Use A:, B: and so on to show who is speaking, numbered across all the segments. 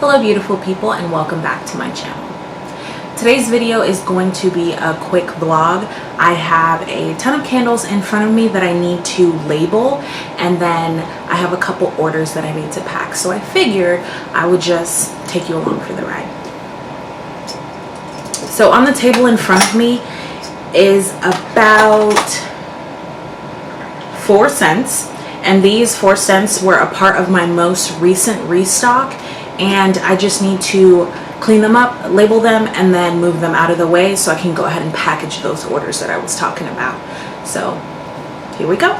A: Hello beautiful people, and welcome back to my channel. Today's video is going to be a quick vlog. I have a ton of candles in front of me that I need to label, and then I have a couple orders that I need to pack. So I figured I would just take you along for the ride. So on the table in front of me is about 4 cents, and these 4 cents were a part of my most recent restock, and I just need to clean them up, label them, and then move them out of the way so I can go ahead and package those orders that I was talking about. So here we go.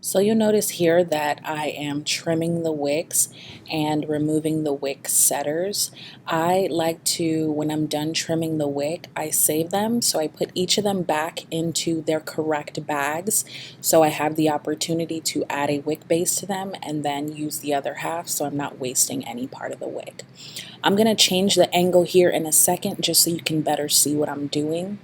A: So you'll notice here that I am trimming the wicks and removing the wick setters. I like to, when I'm done trimming the wick, I save them. So I put each of them back into their correct bags. So I have the opportunity to add a wick base to them and then use the other half, so I'm not wasting any part of the wick. I'm going to change the angle here in a second just so you can better see what I'm doing.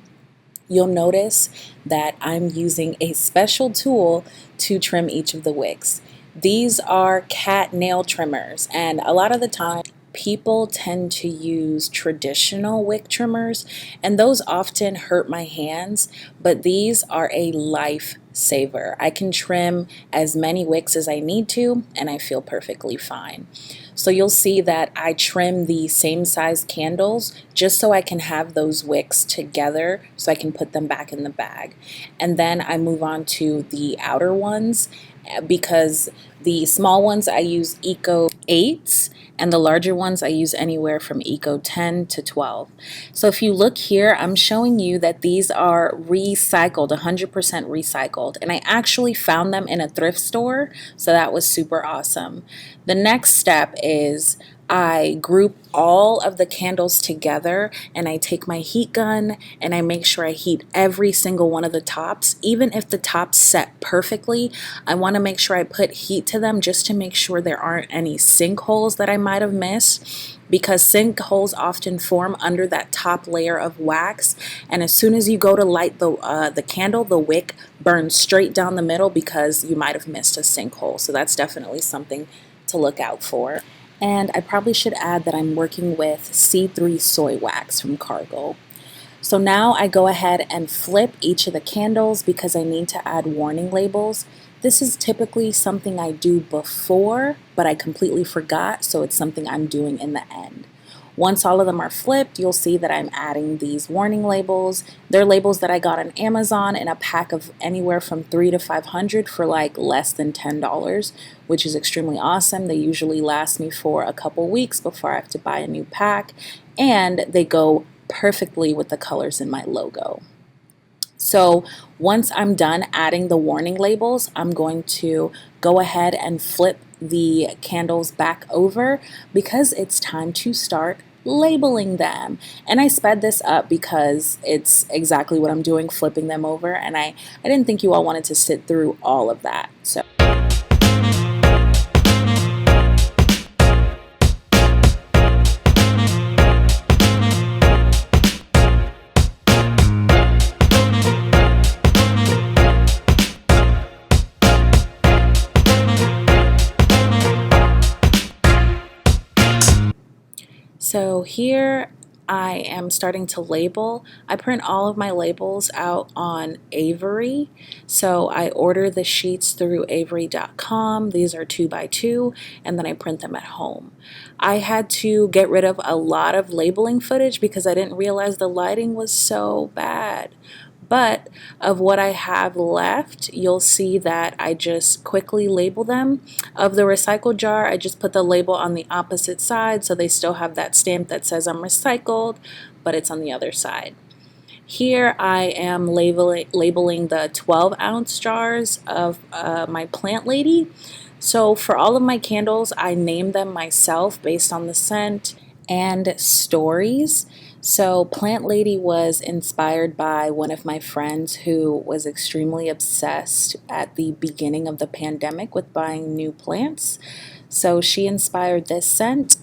A: You'll notice that I'm using a special tool to trim each of the wicks. These are cat nail trimmers, and a lot of the time people tend to use traditional wick trimmers, and those often hurt my hands, but these are a lifesaver. I can trim as many wicks as I need to, and I feel perfectly fine. So you'll see that I trim the same size candles just so I can have those wicks together so I can put them back in the bag. And then I move on to the outer ones, because the small ones I use Eco 8s and the larger ones I use anywhere from Eco 10 to 12. So if you look here, I'm showing you that these are recycled, 100% recycled, and I actually found them in a thrift store, so that was super awesome. The next step is I group all of the candles together, and I take my heat gun and I make sure I heat every single one of the tops. Even if the tops set perfectly, I want to make sure I put heat to them just to make sure there aren't any sinkholes that I might have missed, because sinkholes often form under that top layer of wax, and as soon as you go to light the candle, the wick burns straight down the middle because you might have missed a sinkhole. So that's definitely something to look out for. And I probably should add that I'm working with C3 soy wax from Cargill. So now I go ahead and flip each of the candles because I need to add warning labels. This is typically something I do before, but I completely forgot, so it's something I'm doing in the end. Once all of them are flipped, you'll see that I'm adding these warning labels. They're labels that I got on Amazon in a pack of anywhere from 300 to 500 for like less than $10, which is extremely awesome. They usually last me for a couple weeks before I have to buy a new pack, and they go perfectly with the colors in my logo. So once I'm done adding the warning labels, I'm going to go ahead and flip the candles back over because it's time to start labeling them. And I sped this up because it's exactly what I'm doing, flipping them over, and I didn't think you all wanted to sit through all of that. So here I am starting to label. I print all of my labels out on Avery. So I order the sheets through Avery.com. These are 2x2, and then I print them at home. I had to get rid of a lot of labeling footage because I didn't realize the lighting was so bad. But of what I have left, you'll see that I just quickly label them. Of the recycled jar, I just put the label on the opposite side so they still have that stamp that says I'm recycled, but it's on the other side. Here I am labeling the 12-ounce jars of my Plant Lady. So for all of my candles, I named them myself based on the scent and stories. So Plant Lady was inspired by one of my friends who was extremely obsessed at the beginning of the pandemic with buying new plants. So she inspired this scent,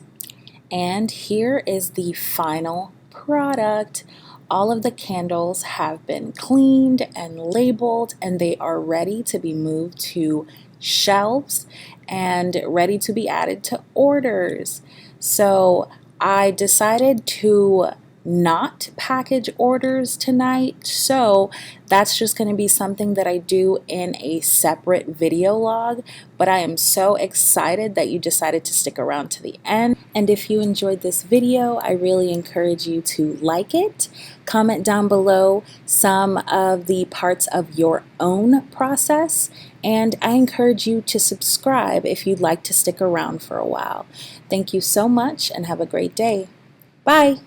A: and here is the final product. All of the candles have been cleaned and labeled, and they are ready to be moved to shelves and ready to be added to orders. So I decided to not package orders tonight, so that's just going to be something that I do in a separate video log. But I am so excited that you decided to stick around to the end. And if you enjoyed this video, I really encourage you to like it, comment down below some of the parts of your own process, and I encourage you to subscribe if you'd like to stick around for a while. Thank you so much and have a great day. Bye!